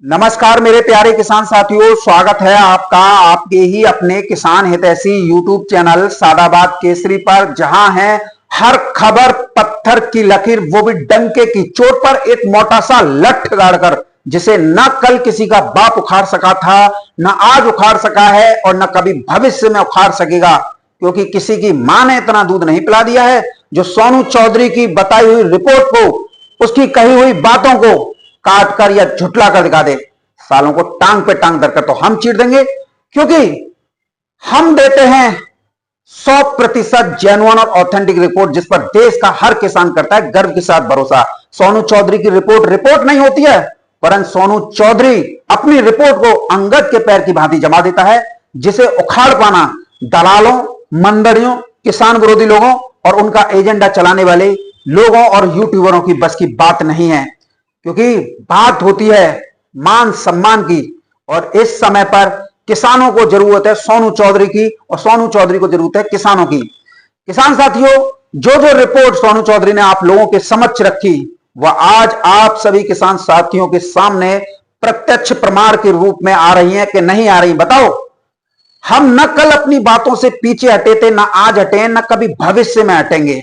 नमस्कार मेरे प्यारे किसान साथियों, स्वागत है आपका आपके ही अपने किसान हितैषी यूट्यूब चैनल सादाबाद केसरी पर, जहां है हर खबर पत्थर की लकीर, वो भी डंके की चोट पर एक मोटा सा लठ गाड़कर, जिसे न कल किसी का बाप उखाड़ सका था, न आज उखाड़ सका है और न कभी भविष्य में उखाड़ सकेगा, क्योंकि किसी की मां ने इतना दूध नहीं पिला दिया है जो सोनू चौधरी की बताई हुई रिपोर्ट को, उसकी कही हुई बातों को काट कर या झुटला कर दिखा दे। सालों को टांग पे टांग धरकर तो हम चीर देंगे, क्योंकि हम देते हैं 100% जेन्युइन और ऑथेंटिक रिपोर्ट, जिस पर देश का हर किसान करता है गर्व के साथ भरोसा। सोनू चौधरी की रिपोर्ट नहीं होती है, परंतु सोनू चौधरी अपनी रिपोर्ट को अंगद के पैर की भांति जमा देता है, जिसे उखाड़ पाना दलालों, मंदड़ियों, किसान विरोधी लोगों और उनका एजेंडा चलाने वाले लोगों और यूट्यूबरों की बस की बात नहीं है, क्योंकि बात होती है मान सम्मान की। और इस समय पर किसानों को जरूरत है सोनू चौधरी की और सोनू चौधरी को जरूरत है किसानों की। किसान साथियों, जो रिपोर्ट सोनू चौधरी ने आप लोगों के समक्ष रखी, वह आज आप सभी किसान साथियों के सामने प्रत्यक्ष प्रमाण के रूप में आ रही है कि नहीं आ रही। बताओ, हम न कल अपनी बातों से पीछे हटे थे, न आज हटे, न कभी भविष्य में हटेंगे,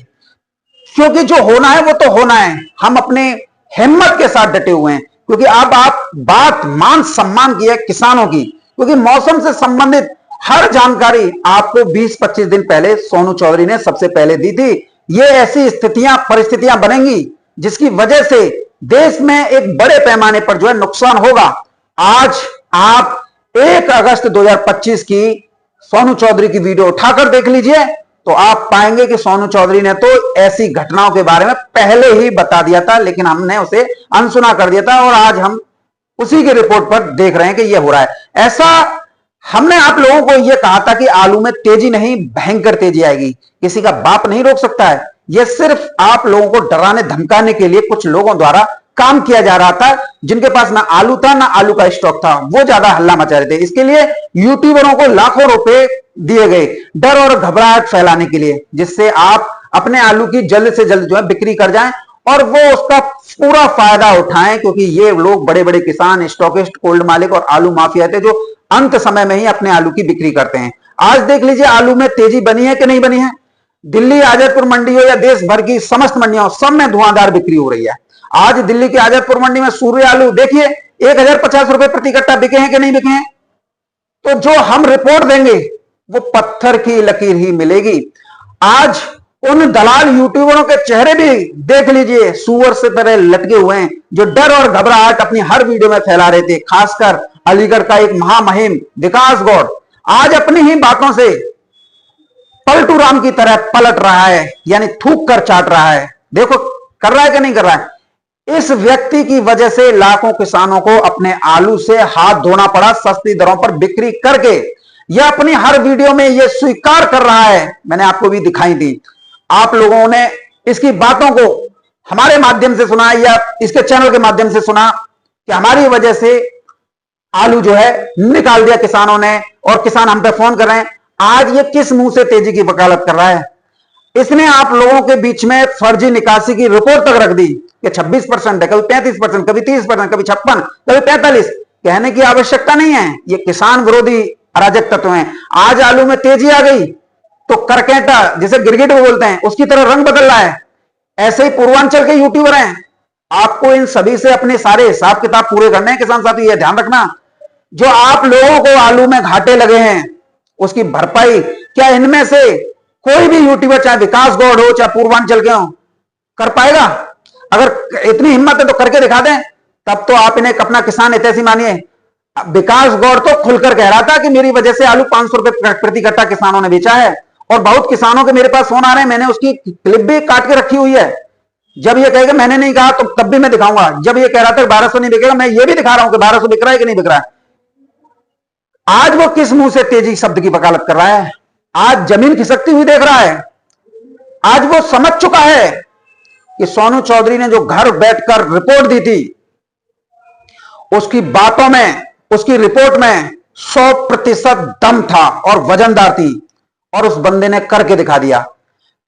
क्योंकि जो होना है वो तो होना है। हम अपने हिम्मत के साथ डटे हुए हैं, क्योंकि अब आप बात मान सम्मान की है किसानों की, क्योंकि मौसम से संबंधित हर जानकारी आपको 20-25 दिन पहले सोनू चौधरी ने सबसे पहले दी थी। ये ऐसी परिस्थितियां बनेंगी जिसकी वजह से देश में एक बड़े पैमाने पर जो है नुकसान होगा। आज आप 1 अगस्त 2025 की सोनू चौधरी की वीडियो उठाकर देख लीजिए, तो आप पाएंगे कि सोनू चौधरी ने तो ऐसी घटनाओं के बारे में पहले ही बता दिया था, लेकिन हमने उसे अनसुना कर दिया था और आज हम उसी की रिपोर्ट पर देख रहे हैं कि यह हो रहा है। ऐसा हमने आप लोगों को यह कहा था कि आलू में तेजी नहीं, भयंकर तेजी आएगी, किसी का बाप नहीं रोक सकता है। यह सिर्फ आप लोगों को डराने धमकाने के लिए कुछ लोगों द्वारा काम किया जा रहा था, जिनके पास ना आलू था ना आलू का स्टॉक था, वो ज्यादा हल्ला मचा रहे थे। इसके लिए यूट्यूबरों को लाखों रुपए दिए गए डर और घबराहट फैलाने के लिए, जिससे आप अपने आलू की जल्द से जल्द जो है बिक्री कर जाएं और वो उसका पूरा फायदा उठाएं, क्योंकि ये लोग बड़े बड़े किसान, स्टॉकिस्ट, कोल्ड मालिक और आलू माफिया थे जो अंत समय में ही अपने आलू की बिक्री करते हैं। आज देख लीजिए आलू में तेजी बनी है कि नहीं बनी है। दिल्ली आजादपुर मंडी हो या देश भर की समस्त मंडियों, सब में धुआंधार बिक्री हो रही है। आज दिल्ली की आजादपुर मंडी में सूर्य आलू देखिए 1050 रुपए प्रति कट्टा बिके हैं कि नहीं बिके हैं। तो जो हम रिपोर्ट देंगे वो पत्थर की लकीर ही मिलेगी। आज उन दलाल यूट्यूबरों के चेहरे भी देख लीजिए, सुअर से तरह लटके हुए हैं, जो डर और घबराहट अपनी हर वीडियो में फैला रहे थे। खासकर अलीगढ़ का एक महामहिम विकास गौड़ आज अपनी ही बातों से पलटू राम की तरह पलट रहा है, यानी थूक कर चाट रहा है। देखो कर रहा है कि नहीं कर रहा है। इस व्यक्ति की वजह से लाखों किसानों को अपने आलू से हाथ धोना पड़ा सस्ती दरों पर बिक्री करके। यह अपनी हर वीडियो में यह स्वीकार कर रहा है, मैंने आपको भी दिखाई दी। आप लोगों ने इसकी बातों को हमारे माध्यम से सुना या इसके चैनल के माध्यम से सुना कि हमारी वजह से आलू जो है निकाल दिया किसानों ने, और किसान हम पे फोन कर रहे हैं। आज ये किस मुंह से तेजी की वकालत कर रहा है। इसने आप लोगों के बीच में फर्जी निकासी की रिपोर्ट तक रख दी कि 26% है, कभी 35%, कभी 30%, कभी 56%, कभी 45%। कहने की आवश्यकता नहीं है, ये किसान विरोधी अराजक तत्व हैं। आज आलू में तेजी आ गई तो करकेटा, जिसे गिरगिट बोलते हैं, उसकी तरह रंग बदल रहा है। ऐसे ही पूर्वांचल के यूट्यूबर हैं। आपको इन सभी से अपने सारे हिसाब किताब पूरे करने हैं किसान साथी। यह ध्यान रखना, जो आप लोगों को आलू में घाटे लगे हैं उसकी भरपाई क्या इनमें से कोई भी यूट्यूबर, चाहे विकास गौड़ हो चाहे पूर्वांचल के हो, कर पाएगा? अगर इतनी हिम्मत है तो करके दिखा दें, तब तो आप इन्हें अपना किसान हितैषी मानिए। विकास गौड़ तो खुलकर कह रहा था कि मेरी वजह से आलू 500 रुपए प्रति कट्टा किसानों ने बेचा है, और बहुत किसानों के मेरे पास फोन आ रहे हैं, मैंने उसकी क्लिप भी काट के रखी हुई है। जब ये कहेगा मैंने नहीं कहा तो तब भी मैं दिखाऊंगा। जब ये कह रहा था 1200 नहीं बिकेगा, मैं ये भी दिखा रहा हूं कि 1200 बिक रहा है कि नहीं बिक रहा है। आज वो किस मुंह से तेजी शब्द की वकालत कर रहा है। आज जमीन खिसकती हुई देख रहा है। आज वो समझ चुका है कि सोनू चौधरी ने जो घर बैठकर रिपोर्ट दी थी, उसकी बातों में, उसकी रिपोर्ट में 100% दम था और वजनदार थी, और उस बंदे ने करके दिखा दिया,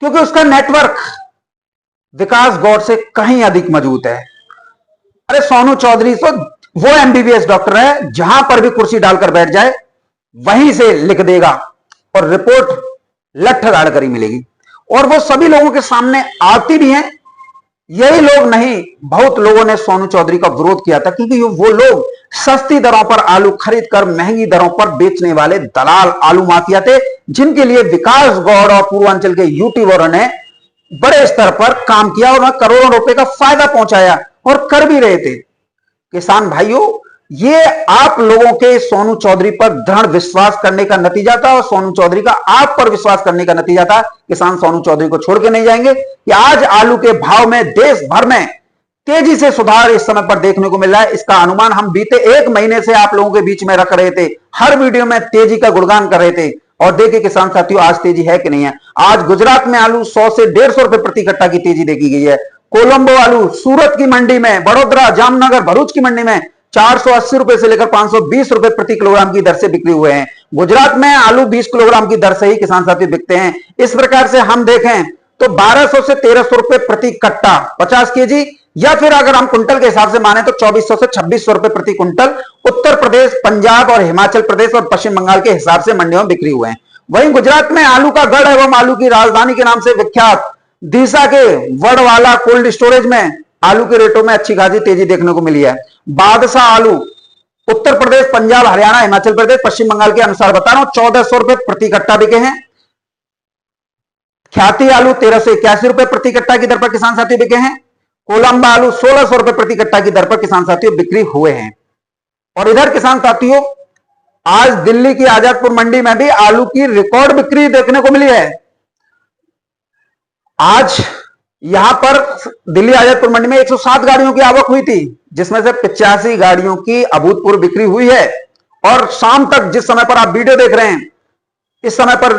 क्योंकि उसका नेटवर्क विकास गौड़ से कहीं अधिक मजबूत है। अरे सोनू चौधरी तो वो एमबीबीएस डॉक्टर है, जहां पर भी कुर्सी डालकर बैठ जाए वहीं से लिख देगा और रिपोर्ट लठ गाड़ कर ही मिलेगी। और वो सभी लोगों के सामने आती भी हैं। यही लोग नहीं, बहुत लोगों ने सोनू चौधरी का विरोध किया था, क्योंकि वो लोग सस्ती दरों पर आलू खरीद कर महंगी दरों पर बेचने वाले दलाल आलू माफिया थे, जिनके लिए विकास गौड़ और पूर्वांचल के यूट्यूबरों ने बड़े स्तर पर काम किया और करोड़ों रुपए का फायदा पहुंचाया और कर भी रहे थे। किसान भाइयों, ये आप लोगों के सोनू चौधरी पर दृढ़ विश्वास करने का नतीजा था और सोनू चौधरी का आप पर विश्वास करने का नतीजा था। किसान सोनू चौधरी को छोड़ के नहीं जाएंगे कि आज आलू के भाव में देश भर में तेजी से सुधार इस समय पर देखने को मिल रहा है। इसका अनुमान हम बीते एक महीने से आप लोगों के बीच में रख रहे थे, हर वीडियो में तेजी का गुणगान कर रहे थे। और देखिए किसान साथियों, आज तेजी है कि नहीं है। आज गुजरात में आलू 100 से 150 रुपए प्रति कट्टा की तेजी देखी गई है। कोलंबो आलू सूरत की मंडी में, बड़ोदरा, जामनगर, भरूच की मंडी में 480 रुपए से लेकर 520 रुपए प्रति किलोग्राम की दर से बिक्री हुए हैं। गुजरात में आलू 20 किलोग्राम की दर से ही किसान साथी बिकते हैं। इस प्रकार से हम देखें तो 1200 से 1300 रुपए प्रति कट्टा 50 केजी, या फिर अगर हम कुंटल के हिसाब से माने तो 2400 से 2600 रुपए प्रति कुंटल उत्तर प्रदेश, पंजाब और हिमाचल प्रदेश और पश्चिम बंगाल के हिसाब से मंडियों में बिक्री हुए हैं। वहीं गुजरात में आलू का गढ़ एवं आलू की राजधानी के नाम से विख्यात दीसा के वड़वाला कोल्ड स्टोरेज में आलू के रेटों में अच्छी खासी तेजी देखने को मिली है। बादशाह आलू उत्तर प्रदेश, पंजाब, हरियाणा, हिमाचल प्रदेश, पश्चिम बंगाल के अनुसार बता रहा हूं 1400 रुपए प्रति कट्टा बिके हैं। ख्याति आलू 1381 रुपए प्रति कट्टा की दर पर किसान साथी बिके हैं। कोलंबा आलू 1600 रुपए प्रति कट्टा की दर पर किसान साथियों बिक्री हुए हैं। और इधर किसान साथियों, आज दिल्ली की आजादपुर मंडी में भी आलू की रिकॉर्ड बिक्री देखने को मिली है। आज यहां पर दिल्ली आजादपुर मंडी में 107 गाड़ियों की आवक हुई थी, जिसमें से 85 गाड़ियों की अभूतपूर्व बिक्री हुई है। और शाम तक जिस समय पर आप वीडियो देख रहे हैं, इस समय पर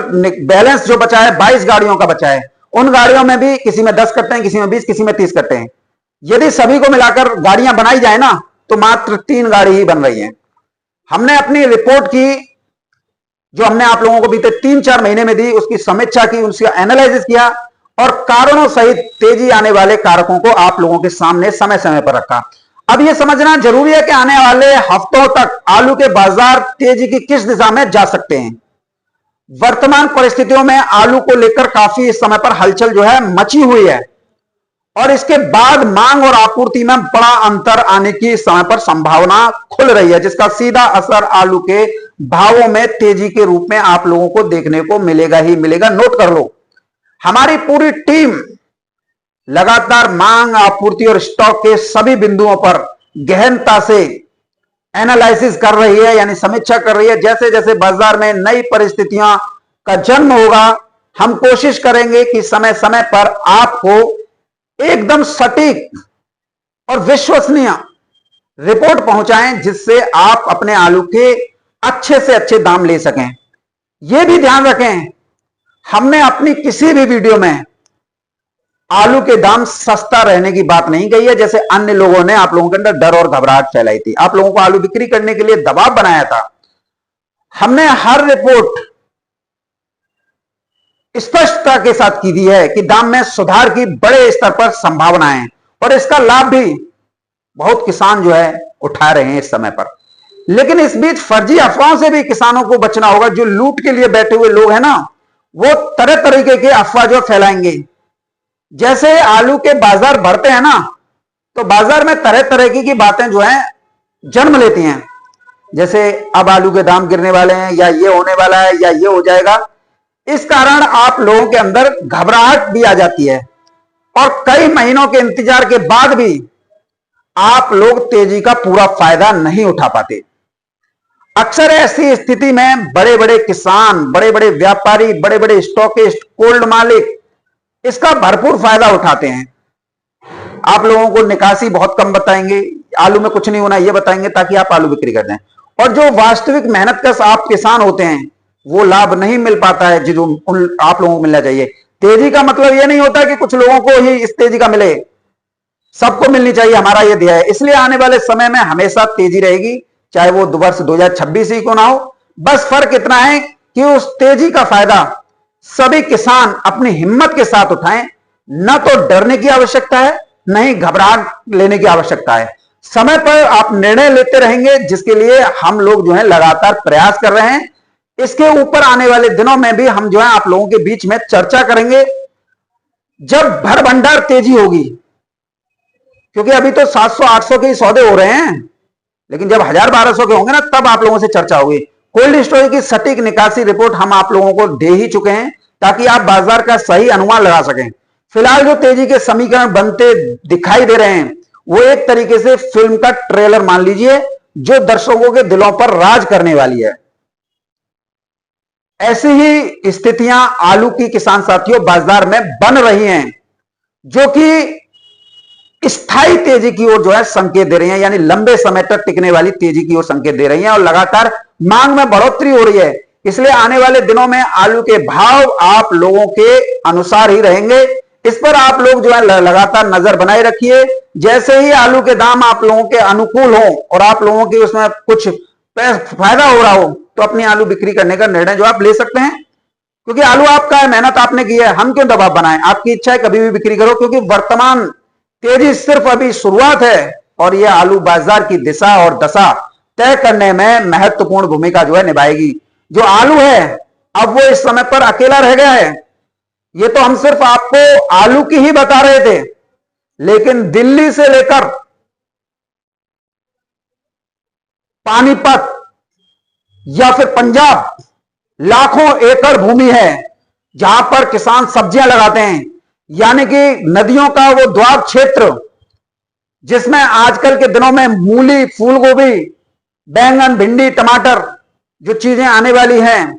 बैलेंस जो बचा है 22 गाड़ियों का बचा है। उन गाड़ियों में भी किसी में 10 कट्टे हैं, किसी में 20, किसी में 30 कट्टे हैं। यदि सभी को मिलाकर गाड़ियां बनाई जाए ना, तो मात्र 3 गाड़ी ही बन रही हैं। हमने अपनी रिपोर्ट की, जो हमने आप लोगों को बीते 3-4 महीने में दी, उसकी समीक्षा की, उसका एनालिसिस किया और कारणों सहित तेजी आने वाले कारकों को आप लोगों के सामने समय समय पर रखा। अब यह समझना जरूरी है कि आने वाले हफ्तों तक आलू के बाजार तेजी की किस दिशा में जा सकते हैं। वर्तमान परिस्थितियों में आलू को लेकर काफी इस समय पर हलचल जो है मची हुई है और इसके बाद मांग और आपूर्ति में बड़ा अंतर आने की इस समय पर संभावना खुल रही है, जिसका सीधा असर आलू के भावों में तेजी के रूप में आप लोगों को देखने को मिलेगा ही मिलेगा। नोट कर लो, हमारी पूरी टीम लगातार मांग, आपूर्ति और स्टॉक के सभी बिंदुओं पर गहनता से एनालिसिस कर रही है, यानी समीक्षा कर रही है। जैसे जैसे बाजार में नई परिस्थितियां का जन्म होगा, हम कोशिश करेंगे कि समय समय पर आपको एकदम सटीक और विश्वसनीय रिपोर्ट पहुंचाएं, जिससे आप अपने आलू के अच्छे से अच्छे दाम ले सकें। यह भी ध्यान रखें, हमने अपनी किसी भी वीडियो में आलू के दाम सस्ता रहने की बात नहीं कही है, जैसे अन्य लोगों ने आप लोगों के अंदर डर और घबराहट फैलाई थी, आप लोगों को आलू बिक्री करने के लिए दबाव बनाया था। हमने हर रिपोर्ट स्पष्टता के साथ की दी है कि दाम में सुधार की बड़े स्तर पर संभावनाएं, और इसका लाभ भी बहुत किसान जो है उठा रहे हैं इस समय पर। लेकिन इस बीच फर्जी अफवाहों से भी किसानों को बचना होगा। जो लूट के लिए बैठे हुए लोग हैं ना, वो तरह तरीके के अफवाह जो फैलाएंगे। जैसे आलू के बाजार बढ़ते हैं ना, तो बाजार में तरह तरह की बातें जो हैं जन्म लेती हैं, जैसे अब आलू के दाम गिरने वाले हैं, या ये होने वाला है, या ये हो जाएगा। इस कारण आप लोगों के अंदर घबराहट भी आ जाती है और कई महीनों के इंतजार के बाद भी आप लोग तेजी का पूरा फायदा नहीं उठा पाते। अक्सर ऐसी स्थिति में बड़े बड़े किसान, बड़े बड़े व्यापारी, बड़े बड़े स्टॉकिस्ट, कोल्ड मालिक इसका भरपूर फायदा उठाते हैं। आप लोगों को निकासी बहुत कम बताएंगे, आलू में कुछ नहीं होना ये बताएंगे ताकि आप आलू बिक्री कर दें। और जो वास्तविक मेहनत कश आप किसान होते हैं, वो लाभ नहीं मिल पाता है जो आप लोगों को मिलना चाहिए। तेजी का मतलब ये नहीं होता कि कुछ लोगों को ही इस तेजी का मिले, सबको मिलनी चाहिए, हमारा ये ध्येय है। इसलिए आने वाले समय में हमेशा तेजी रहेगी, चाहे वो वर्ष 2026 ही क्यों ना हो। बस फर्क इतना है कि उस तेजी का फायदा सभी किसान अपनी हिम्मत के साथ उठाएं। न तो डरने की आवश्यकता है, न ही घबराहट लेने की आवश्यकता है। समय पर आप निर्णय लेते रहेंगे, जिसके लिए हम लोग जो है लगातार प्रयास कर रहे हैं। इसके ऊपर आने वाले दिनों में भी हम जो है आप लोगों के बीच में चर्चा करेंगे। जब भरभंडार तेजी होगी, क्योंकि अभी तो 700-800 के ही सौदे हो रहे हैं, लेकिन जब 1000-1200 के होंगे ना, तब आप लोगों से चर्चा होगी। कोल्ड स्टोरेज की सटीक निकासी रिपोर्ट हम आप लोगों को दे ही चुके हैं, ताकि आप बाजार का सही अनुमान लगा सकें। फिलहाल जो तेजी के समीकरण बनते दिखाई दे रहे हैं, वो एक तरीके से फिल्म का ट्रेलर मान लीजिए, जो दर्शकों के दिलों पर राज करने वाली है। ऐसी ही स्थितियां आलू की किसान साथियों बाजार में बन रही हैं, जो कि स्थायी तेजी की ओर जो है संकेत दे रही हैं, यानी लंबे समय तक टिकने वाली तेजी की ओर संकेत दे रही हैं, और लगातार मांग में बढ़ोतरी हो रही है। इसलिए आने वाले दिनों में आलू के भाव आप लोगों के अनुसार ही रहेंगे। इस पर आप लोग जो है लगातार नजर बनाए रखिए। जैसे ही आलू के दाम आप लोगों के अनुकूल हो और आप लोगों की उसमें कुछ फायदा हो रहा हो, तो अपनी आलू बिक्री करने का निर्णय जो आप ले सकते हैं, क्योंकि आलू आपका है, मेहनत आपने की है। हम क्यों दबाव बनाएं? आपकी इच्छा है, कभी भी बिक्री करो, क्योंकि वर्तमान तेजी सिर्फ अभी शुरुआत है, और यह आलू बाजार की दिशा और दशा तय करने में महत्वपूर्ण भूमिका जो है निभाएगी। जो आलू है, अब वो इस समय पर अकेला रह गया है। ये तो हम सिर्फ आपको आलू की ही बता रहे थे, लेकिन दिल्ली से लेकर पानीपत या फिर पंजाब, लाखों एकड़ भूमि है जहां पर किसान सब्जियां लगाते हैं, यानी कि नदियों का वो द्वार क्षेत्र, जिसमें आजकल के दिनों में मूली, फूलगोभी, बैंगन, भिंडी, टमाटर जो चीजें आने वाली हैं,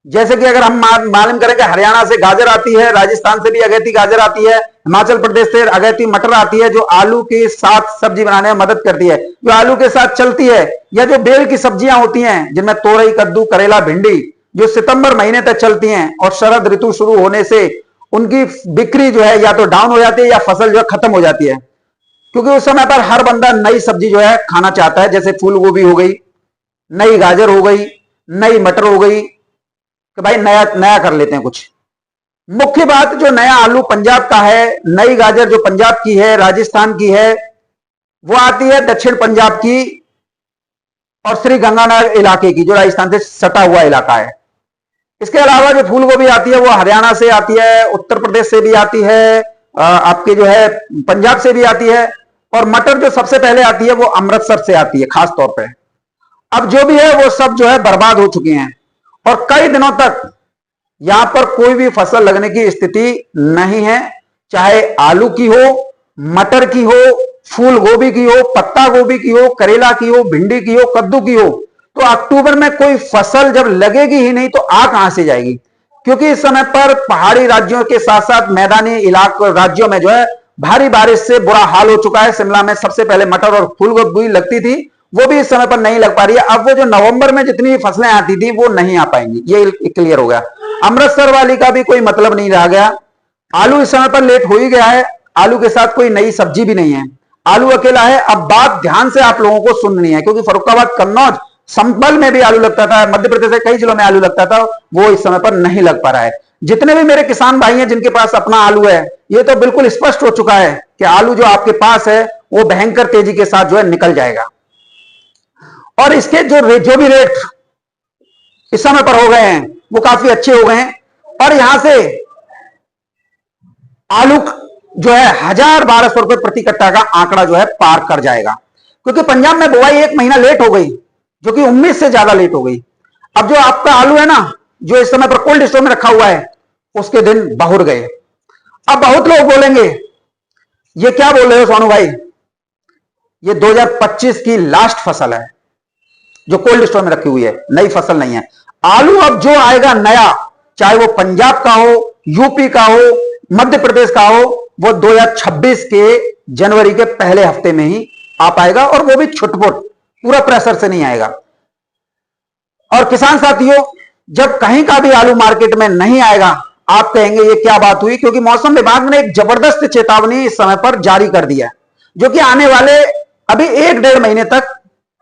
जैसे कि अगर हम मालूम करें कि हरियाणा से गाजर आती है, राजस्थान से भी अगैती गाजर आती है, हिमाचल प्रदेश से अगैती मटर आती है, जो आलू के साथ सब्जी बनाने में मदद करती है, जो आलू के साथ चलती है। या जो बेल की सब्जियां होती हैं, जिनमें तोरई, कद्दू, करेला, भिंडी, जो सितंबर महीने तक चलती हैं, और शरद ऋतु शुरू होने से उनकी बिक्री जो है या तो डाउन हो जाती है या फसल जो है खत्म हो जाती है, क्योंकि उस समय पर हर बंदा नई सब्जी जो है खाना चाहता है। जैसे फूल गोभी हो गई, नई गाजर हो गई, नई मटर हो गई, कि भाई नया नया कर लेते हैं कुछ। मुख्य बात, जो नया आलू पंजाब का है, नई गाजर जो पंजाब की है, राजस्थान की है, वो आती है दक्षिण पंजाब की और श्री गंगानगर इलाके की, जो राजस्थान से सटा हुआ इलाका है। इसके अलावा जो फूल गोभी आती है, वो हरियाणा से आती है, उत्तर प्रदेश से भी आती है, आपके जो है पंजाब से भी आती है, और मटर जो सबसे पहले आती है वो अमृतसर से आती है खास तौर पे। अब जो भी है वो सब जो है बर्बाद हो चुके हैं, और कई दिनों तक यहां पर कोई भी फसल लगने की स्थिति नहीं है, चाहे आलू की हो, मटर की हो, फूल गोभी की हो, पत्ता गोभी की हो, करेला की हो, भिंडी की हो, कद्दू की हो। तो अक्टूबर में कोई फसल जब लगेगी ही नहीं, तो आ कहां से जाएगी? क्योंकि इस समय पर पहाड़ी राज्यों के साथ साथ मैदानी इलाकों राज्यों में जो है भारी बारिश से बुरा हाल हो चुका है। शिमला में सबसे पहले मटर और फूल गोभी लगती थी, वो भी इस समय पर नहीं लग पा रही है। अब वो जो नवंबर में जितनी फसलें आती थी वो नहीं आ पाएंगी, ये क्लियर हो गया। अमृतसर वाली का भी कोई मतलब नहीं रह गया। आलू इस समय पर लेट हो ही गया है। आलू के साथ कोई नई सब्जी भी नहीं है, आलू अकेला है। अब बात ध्यान से आप लोगों को सुननी है, क्योंकि फर्रुखाबाद, कन्नौज, संभल में भी आलू लगता था, मध्य प्रदेश के कई जिलों में आलू लगता था, वो इस समय पर नहीं लग पा रहा है। जितने भी मेरे किसान भाई हैं जिनके पास अपना आलू है, ये तो बिल्कुल स्पष्ट हो चुका है कि आलू जो आपके पास है वो भयंकर तेजी के साथ जो है निकल जाएगा। और इसके जो भी रेट इस समय पर हो गए हैं वो काफी अच्छे हो गए हैं, और यहां से आलू जो है 1000-1200 रुपए प्रति कट्टा का आंकड़ा जो है पार कर जाएगा, क्योंकि पंजाब में बुआई 1 महीना लेट हो गई, जो कि उम्मीद से ज्यादा लेट हो गई। अब जो आपका आलू है ना, जो इस समय पर कोल्ड स्टोर में रखा हुआ है, उसके दिन बहुर गए। अब बहुत लोग बोलेंगे, ये क्या बोल रहे हो सोनू भाई, ये 2025 की लास्ट फसल है जो कोल्ड स्टोर में रखी हुई है, नई फसल नहीं है। आलू अब जो आएगा नया, चाहे वो पंजाब का हो, यूपी का हो, मध्य प्रदेश का हो, वो 2026 के जनवरी के पहले हफ्ते में ही आ पाएगा, और वो भी छुटपुट, पूरा प्रेशर से नहीं आएगा। और किसान साथियों, जब कहीं का भी आलू मार्केट में नहीं आएगा, आप कहेंगे ये क्या बात हुई, क्योंकि मौसम विभाग ने एक जबरदस्त चेतावनी इस समय पर जारी कर दी है, जो कि आने वाले अभी 1-1.5 महीने तक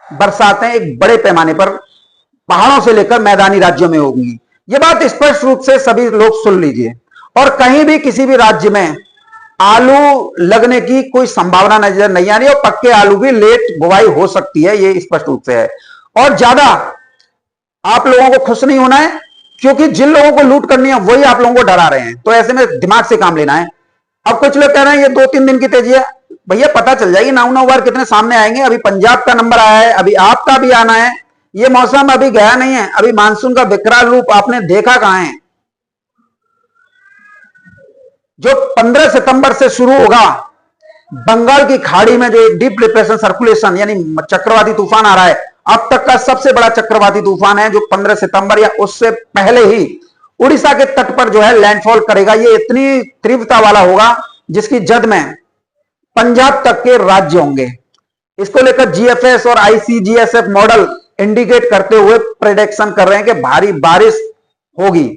बरसातें एक बड़े पैमाने पर पहाड़ों से लेकर मैदानी राज्यों में होंगी। ये बात स्पष्ट रूप से सभी लोग सुन लीजिए। और कहीं भी किसी भी राज्य में आलू लगने की कोई संभावना नजर नहीं आ रही, और पक्के आलू भी लेट बुवाई हो सकती है, ये स्पष्ट रूप से है। और ज्यादा आप लोगों को खुश नहीं होना है, क्योंकि जिन लोगों को लूट करनी है वही आप लोगों को डरा रहे हैं, तो ऐसे में दिमाग से काम लेना है। अब कुछ लोग कह रहे हैं ये 2-3 दिन की तेजी है, भैया पता चल जाएगी 9 बार कितने सामने आएंगे। अभी पंजाब का नंबर आया है, अभी आपका भी आना है। ये मौसम अभी गया नहीं है, अभी मानसून का विकराल रूप आपने देखा कहां है। जो 15 सितंबर से शुरू होगा, बंगाल की खाड़ी में जो एक डीप डिप्रेशन सर्कुलेशन यानी चक्रवाती तूफान आ रहा है, अब तक का सबसे बड़ा चक्रवाती तूफान है, जो 15 सितंबर या उससे पहले ही उड़ीसा के तट पर जो है लैंडफॉल करेगा। ये इतनी तीव्रता वाला होगा जिसकी जद में पंजाब तक के राज्य होंगे। इसको लेकर जीएफएस और आईसीजीएसएफ मॉडल इंडिकेट करते हुए प्रेडिक्शन कर रहे हैं कि भारी बारिश होगी।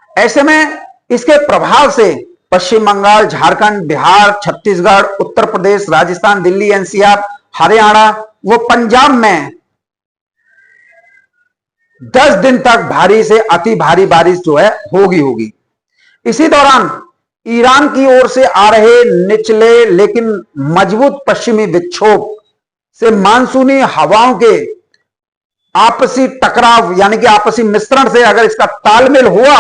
ऐसे में इसके प्रभाव से पश्चिम बंगाल, झारखंड, बिहार, छत्तीसगढ़, उत्तर प्रदेश, राजस्थान, दिल्ली, एनसीआर, हरियाणा व पंजाब में 10 दिन तक भारी से अति भारी बारिश जो है होगी। इसी दौरान ईरान की ओर से आ रहे निचले लेकिन मजबूत पश्चिमी विक्षोभ से मानसूनी हवाओं के आपसी टकराव यानी कि आपसी मिश्रण से अगर इसका तालमेल हुआ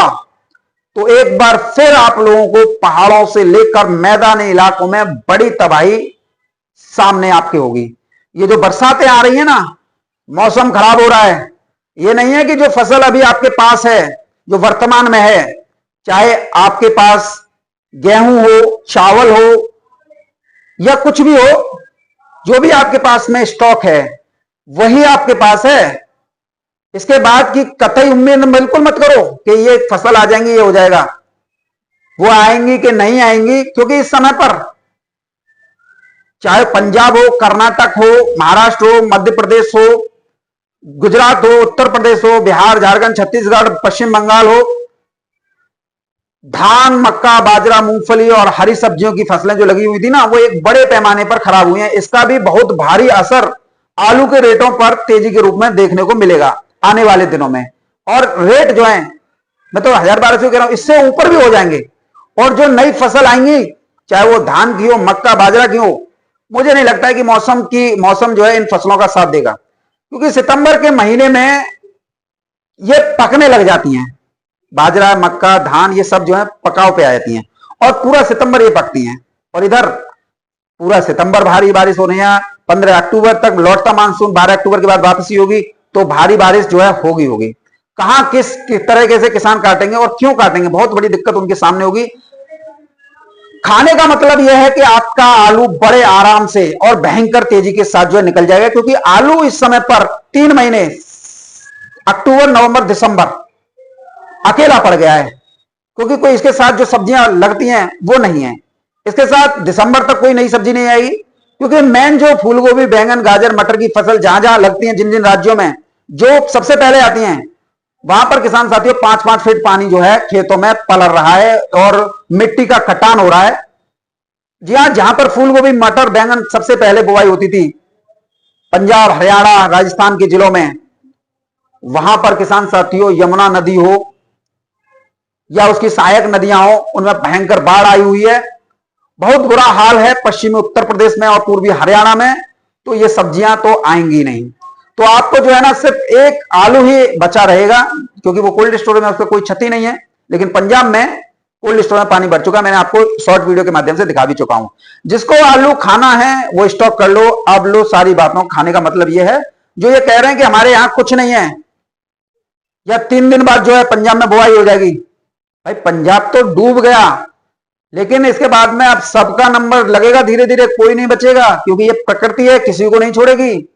तो एक बार फिर आप लोगों को पहाड़ों से लेकर मैदानी इलाकों में बड़ी तबाही सामने आपके होगी। ये जो बरसातें आ रही है ना, मौसम खराब हो रहा है, ये नहीं है कि जो फसल अभी आपके पास है, जो वर्तमान में है, चाहे आपके पास गेहूं हो, चावल हो या कुछ भी हो, जो भी आपके पास में स्टॉक है वही आपके पास है। इसके बाद की कतई उम्मीद बिल्कुल मत करो कि ये फसल आ जाएंगी, ये हो जाएगा। वो आएंगी कि नहीं आएंगी, क्योंकि इस समय पर चाहे पंजाब हो, कर्नाटक हो, महाराष्ट्र हो, मध्य प्रदेश हो, गुजरात हो, उत्तर प्रदेश हो, बिहार, झारखंड, छत्तीसगढ़, पश्चिम बंगाल हो, धान, मक्का, बाजरा, मूंगफली और हरी सब्जियों की फसलें जो लगी हुई थी ना, वो एक बड़े पैमाने पर खराब हुई हैं। इसका भी बहुत भारी असर आलू के रेटों पर तेजी के रूप में देखने को मिलेगा आने वाले दिनों में। और रेट जो है, मैं तो 1000-1200 कह रहा हूं, इससे ऊपर भी हो जाएंगे। और जो नई फसल आएंगी, चाहे वो धान की हो, मक्का, बाजरा की हो, मुझे नहीं लगता है कि मौसम जो है इन फसलों का साथ देगा, क्योंकि सितंबर के महीने में ये पकने लग जाती हैं। बाजरा, मक्का, धान ये सब जो है पकाव पे आ जाती हैं और पूरा सितंबर ये पकती हैं। और इधर पूरा सितंबर भारी बारिश हो रही है। 15 अक्टूबर तक लौटता मानसून, 12 अक्टूबर के बाद वापसी होगी, तो भारी बारिश जो है होगी। कहां किस तरीके से किसान काटेंगे और क्यों काटेंगे, बहुत बड़ी दिक्कत उनके सामने होगी। खाने का मतलब यह है कि आपका आलू बड़े आराम से और भयंकर तेजी के साथ जो है निकल जाएगा, क्योंकि आलू इस समय पर 3 महीने अक्टूबर, नवंबर, दिसंबर अकेला पड़ गया है, क्योंकि कोई इसके साथ जो सब्जियां लगती हैं वो नहीं है। इसके साथ दिसंबर तक कोई नई सब्जी नहीं आएगी, क्योंकि मेन जो फूलगोभी, बैंगन, गाजर, मटर की फसल जहां जहां लगती है, जिन जिन राज्यों में जो सबसे पहले आती हैं, वहां पर किसान साथियों 5-5 फीट पानी जो है खेतों में पलर रहा है और मिट्टी का कटान हो रहा है। जी हां, जहां पर फूलगोभी, मटर, बैंगन सबसे पहले बुआई होती थी, पंजाब, हरियाणा, राजस्थान के जिलों में, वहां पर किसान साथियों यमुना नदी हो या उसकी सहायक नदियां हो, उनमें भयंकर बाढ़ आई हुई है। बहुत बुरा हाल है पश्चिमी उत्तर प्रदेश में और पूर्वी हरियाणा में, तो ये सब्जियां तो आएंगी नहीं। तो आपको जो है ना सिर्फ एक आलू ही बचा रहेगा, क्योंकि वो कोल्ड स्टोरेज में उसको कोई क्षति नहीं है। लेकिन पंजाब में कोल्ड स्टोर में पानी भर चुका, मैंने आपको शॉर्ट वीडियो के माध्यम से दिखा भी चुका हूं। जिसको आलू खाना है वो स्टॉक कर लो। अब लो सारी बातों, खाने का मतलब ये है, जो ये कह रहे हैं कि हमारे यहां कुछ नहीं है या 3 दिन बाद जो है पंजाब में बुआई हो जाएगी, भाई पंजाब तो डूब गया, लेकिन इसके बाद में अब सबका नंबर लगेगा धीरे धीरे, कोई नहीं बचेगा, क्योंकि ये प्रकृति है, किसी को नहीं छोड़ेगी।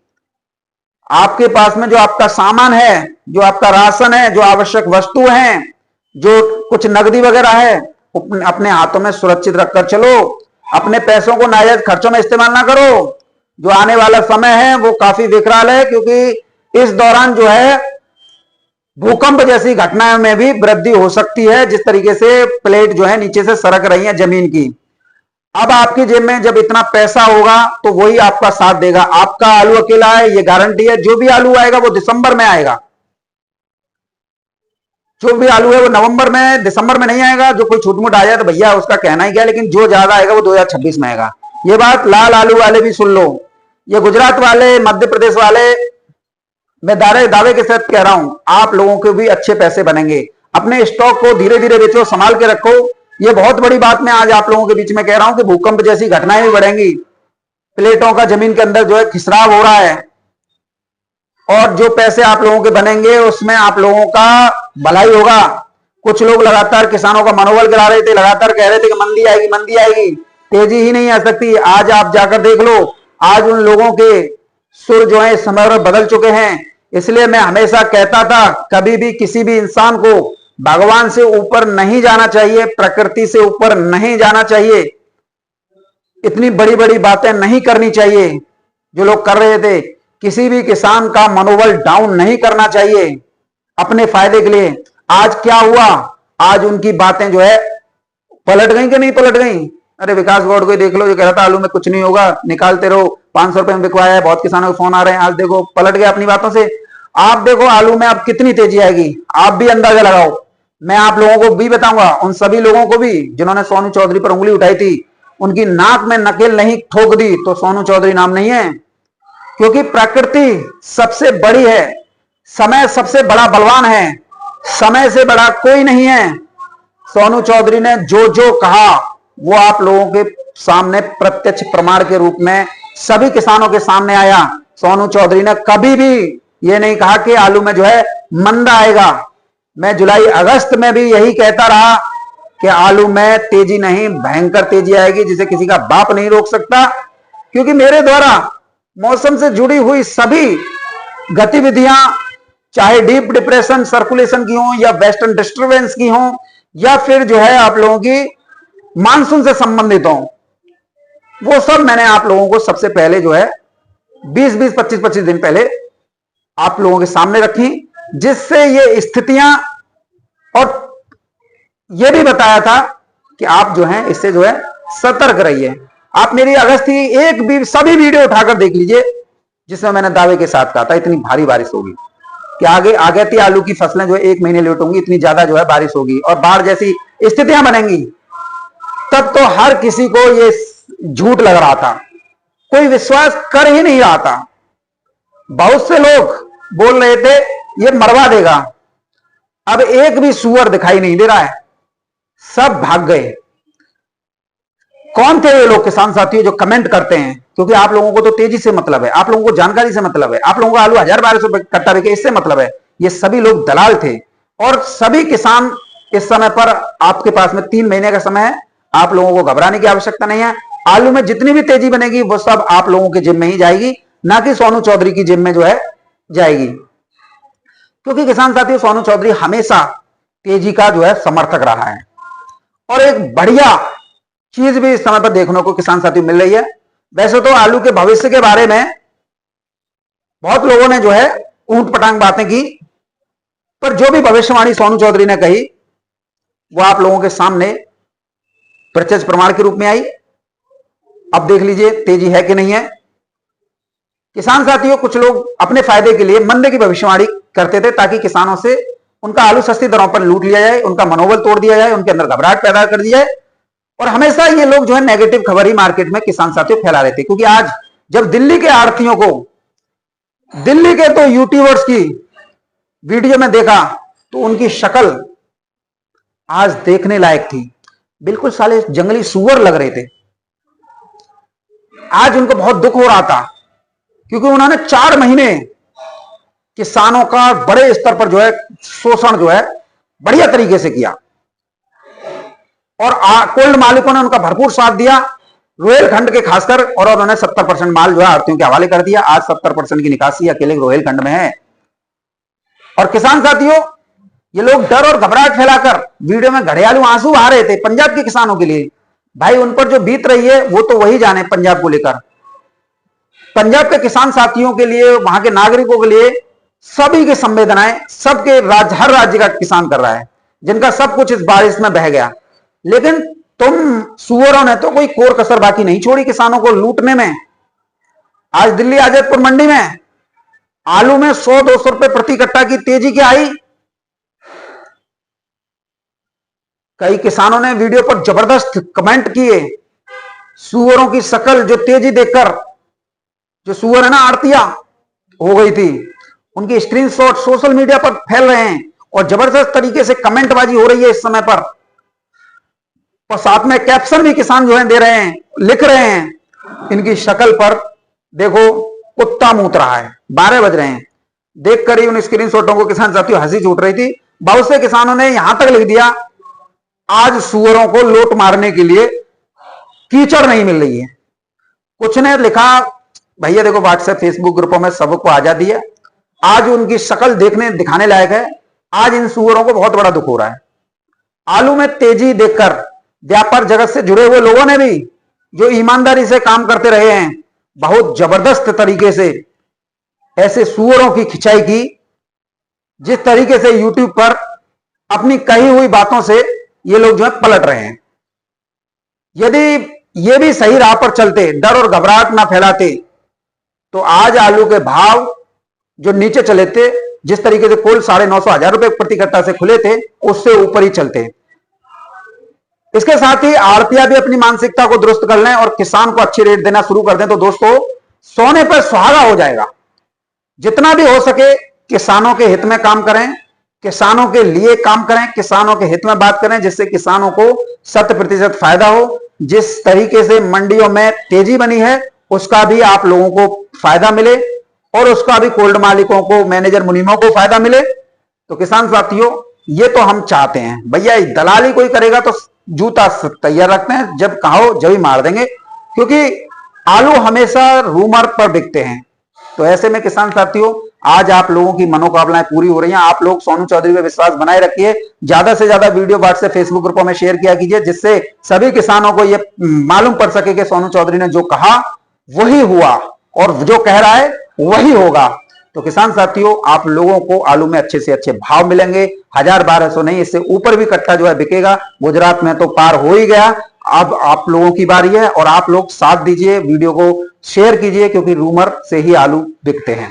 आपके पास में जो आपका सामान है, जो आपका राशन है, जो आवश्यक वस्तु हैं, जो कुछ नकदी वगैरह है, अपने हाथों में सुरक्षित रखकर चलो। अपने पैसों को नाजायज खर्चों में इस्तेमाल ना करो। जो आने वाला समय है वो काफी विकराल है, क्योंकि इस दौरान जो है भूकंप जैसी घटनाओं में भी वृद्धि हो सकती है। जिस तरीके से प्लेट जो है नीचे से सरक रही है जमीन की, अब आपकी जेब में जब इतना पैसा होगा तो वही आपका साथ देगा। आपका आलू अकेला है ये गारंटी है, जो भी आलू आएगा वो दिसंबर में आएगा। जो भी आलू है वो नवंबर में दिसंबर में नहीं आएगा। जो कोई छूट मूट आ जाए तो भैया उसका कहना ही क्या है, लेकिन जो ज्यादा आएगा वो 2026 में आएगा। ये बात लाल आलू वाले भी सुन लो, ये गुजरात वाले, मध्य प्रदेश वाले, मैं दावे के साथ कह रहा हूं, आप लोगों के भी अच्छे पैसे बनेंगे। अपने स्टॉक को धीरे धीरे बेचो, संभाल के रखो। ये बहुत बड़ी बात मैं आज आप लोगों के बीच में कह रहा हूं कि भूकंप जैसी घटनाएं भी बढ़ेंगी। प्लेटों का जमीन के अंदर जो है खिसराव हो रहा है, और जो पैसे आप लोगों के बनेंगे उसमें आप लोगों का भलाई होगा। कुछ लोग लगातार किसानों का मनोबल गिरा रहे थे, लगातार कह रहे थे कि मंदी आएगी, मंदी आएगी, तेजी ही नहीं आ सकती। आज आप जाकर देख लो, आज उन लोगों के सुर जो है समय बदल चुके हैं। इसलिए मैं हमेशा कहता था, कभी भी किसी भी इंसान को भगवान से ऊपर नहीं जाना चाहिए, प्रकृति से ऊपर नहीं जाना चाहिए, इतनी बड़ी बड़ी बातें नहीं करनी चाहिए जो लोग कर रहे थे। किसी भी किसान का मनोबल डाउन नहीं करना चाहिए अपने फायदे के लिए। आज क्या हुआ, आज उनकी बातें जो है पलट गई कि नहीं पलट गई। अरे विकास गौड़ को देख लो, जो कह रहा था आलू में कुछ नहीं होगा, निकालते रहो, 500 रुपए में बिकवाया है, बहुत किसानों के फोन आ रहे हैं, आज देखो पलट गया अपनी बातों से। आप देखो आलू में अब कितनी तेजी आएगी, आप भी अंदाजा लगाओ। मैं आप लोगों को भी बताऊंगा, उन सभी लोगों को भी जिन्होंने सोनू चौधरी पर उंगली उठाई थी, उनकी नाक में नकेल नहीं ठोक दी तो सोनू चौधरी नाम नहीं है। क्योंकि प्रकृति सबसे बड़ी है, समय सबसे बड़ा बलवान है, समय से बड़ा कोई नहीं है। सोनू चौधरी ने जो जो कहा वो आप लोगों के सामने प्रत्यक्ष प्रमाण के रूप में सभी किसानों के सामने आया। सोनू चौधरी ने कभी भी ये नहीं कहा कि आलू में जो है मंदा आएगा। मैं जुलाई अगस्त में भी यही कहता रहा कि आलू में तेजी नहीं, भयंकर तेजी आएगी जिसे किसी का बाप नहीं रोक सकता। क्योंकि मेरे द्वारा मौसम से जुड़ी हुई सभी गतिविधियां, चाहे डीप डिप्रेशन सर्कुलेशन की हो, या वेस्टर्न डिस्टर्बेंस की हो, या फिर जो है आप लोगों की मानसून से संबंधित हो, वो सब मैंने आप लोगों को सबसे पहले जो है 20-20, 25-25 दिन पहले आप लोगों के सामने रखी, जिससे ये स्थितियां, और ये भी बताया था कि आप जो है इससे जो है सतर्क रहिए। आप मेरी अगस्त की एक भी सभी वीडियो उठाकर देख लीजिए जिसमें मैंने दावे के साथ कहा था इतनी भारी बारिश होगी कि आगे थी आलू की फसलें जो 1 महीने लेट होंगी, इतनी ज्यादा जो है बारिश होगी और बाढ़ जैसी स्थितियां बनेंगी। तब तो हर किसी को ये झूठ लग रहा था, कोई विश्वास कर ही नहीं रहा था। बहुत से लोग बोल रहे थे ये मरवा देगा, अब एक भी सुअर दिखाई नहीं दे रहा है, सब भाग गए। कौन थे ये लोग किसान साथियों जो कमेंट करते हैं? क्योंकि आप लोगों को तो तेजी से मतलब है, आप लोगों को जानकारी से मतलब है, आप लोगों को आलू 1000-1200 रुपए कट्टा बिके इससे मतलब है। ये सभी लोग दलाल थे। और सभी किसान इस समय पर, आपके पास में 3 महीने का समय है, आप लोगों को घबराने की आवश्यकता नहीं है। आलू में जितनी भी तेजी बनेगी वो सब आप लोगों के जिम में ही जाएगी, ना कि सोनू चौधरी की जिम में जो है जाएगी। क्योंकि किसान साथियों सोनू चौधरी हमेशा तेजी का जो है समर्थक रहा है। और एक बढ़िया चीज भी इस समय पर देखने को किसान साथियों मिल रही है। वैसे तो आलू के भविष्य के बारे में बहुत लोगों ने जो है ऊंट पटांग बातें की, पर जो भी भविष्यवाणी सोनू चौधरी ने कही वो आप लोगों के सामने प्रत्यक्ष प्रमाण के रूप में आई। अब देख लीजिए तेजी है कि नहीं है। किसान साथियों कुछ लोग अपने फायदे के लिए मंदे की भविष्यवाणी करते थे ताकि किसानों से उनका आलू सस्ती दरों पर लूट लिया जाए, उनका मनोबल तोड़ दिया जाए, उनके अंदर घबराहट पैदा कर दी जाए। और हमेशा ये लोग जो है नेगेटिव खबर ही मार्केट में किसान साथियों फैला रहे थे। क्योंकि आज जब दिल्ली के आड़तियों को, दिल्ली के तो यूट्यूबर्स की वीडियो में देखा तो उनकी शक्ल आज देखने लायक थी, बिल्कुल साले जंगली सुअर लग रहे थे। आज उनको बहुत दुख हो रहा था क्योंकि उन्होंने 4 महीने किसानों का बड़े स्तर पर जो है शोषण जो है बढ़िया तरीके से किया, और कोल्ड मालिकों ने उनका भरपूर साथ दिया, रोहिलखंड के खासकर, और उन्होंने 70% माल जो है आड़तियों के हवाले कर दिया। आज 70% की निकासी अकेले रोहिलखंड में है। और किसान साथियों ये लोग डर और घबराहट फैलाकर वीडियो में घड़ियालू आंसू आ रहे थे पंजाब के किसानों के लिए। भाई उन पर जो बीत रही है वो तो वही जाने पंजाब को लेकर। पंजाब के किसान साथियों के लिए, वहां के नागरिकों के लिए सभी की संवेदनाएं, सबके हर राज्य का किसान कर रहा है जिनका सब कुछ इस बारिश में बह गया। लेकिन तुम सुअरों ने तो कोई कोर कसर बाकी नहीं छोड़ी किसानों को लूटने में। आज दिल्ली आजादपुर मंडी में आलू में 100-200 रुपए प्रति कट्टा की तेजी क्या आई? कई किसानों ने वीडियो पर जबरदस्त कमेंट किए। सुअरों की शक्ल जो तेजी देखकर, जो सुअर है ना आड़तिया हो गई थी, उनकी स्क्रीनशॉट सोशल मीडिया पर फैल रहे हैं और जबरदस्त तरीके से कमेंटबाजी हो रही है इस समय पर। और साथ में कैप्शन भी किसान जो है दे रहे हैं, लिख रहे हैं इनकी शक्ल पर देखो कुत्ता मूत रहा है। 12 बज रहे हैं, देखकर ही उन स्क्रीनशॉटों को किसान साथियों हंसी छूट रही थी। बहुत से किसानों ने यहां तक लिख दिया, आज सुअरों को लोट मारने के लिए कीचड़ नहीं मिल रही है। कुछ ने लिखा, भैया देखो व्हाट्सएप फेसबुक ग्रुपों में सबको आजादी है, आज उनकी शक्ल देखने दिखाने लायक है। आज इन सुअरों को बहुत बड़ा दुख हो रहा है। आलू में तेजी देखकर व्यापार जगत से जुड़े हुए लोगों ने भी, जो ईमानदारी से काम करते रहे हैं, बहुत जबरदस्त तरीके से ऐसे सुअरों की खिंचाई की, जिस तरीके से यूट्यूब पर अपनी कही हुई बातों से ये लोग जो है पलट रहे हैं। यदि ये भी सही राह पर चलते, डर और घबराहट ना फैलाते, तो आज आलू के भाव जो नीचे चले थे, जिस तरीके से कुल 950,000 रुपए प्रति कट्टा से खुले थे, उससे ऊपर ही चलते। इसके साथ ही आड़तिया भी अपनी मानसिकता को दुरुस्त कर लें और किसान को अच्छी रेट देना शुरू कर दें, तो दोस्तों सोने पर सुहागा हो जाएगा। जितना भी हो सके किसानों के हित में काम करें, किसानों के लिए काम करें, किसानों के हित में बात करें, जिससे किसानों को 100% फायदा हो। जिस तरीके से मंडियों में तेजी बनी है, उसका भी आप लोगों को फायदा मिले और उसका भी कोल्ड मालिकों को, मैनेजर मुनीमों को फायदा मिले। तो किसान साथियों, ये तो हम चाहते हैं। भैया दलाली कोई करेगा तो जूता तैयार रखते हैं, जब कहो जब ही मार देंगे, क्योंकि आलू हमेशा रूमर पर बिकते हैं। तो ऐसे में किसान साथियों, आज आप लोगों की मनोकामनाएं पूरी हो रही हैं। आप लोग सोनू चौधरी पे विश्वास बनाए रखिए। ज्यादा से ज्यादा वीडियो व्हाट्सएप फेसबुक ग्रुपों में शेयर किया कीजिए, जिससे सभी किसानों को यह मालूम पड़ सके कि सोनू चौधरी ने जो कहा वही हुआ और जो कह रहा है वही होगा। तो किसान साथियों, आप लोगों को आलू में अच्छे से अच्छे भाव मिलेंगे। 1000-1200 नहीं, इससे ऊपर भी कट्टा जो है बिकेगा। गुजरात में तो पार हो ही गया। अब आप लोगों की बारी है और आप लोग साथ दीजिए, वीडियो को शेयर कीजिए, क्योंकि रूमर से ही आलू बिकते हैं।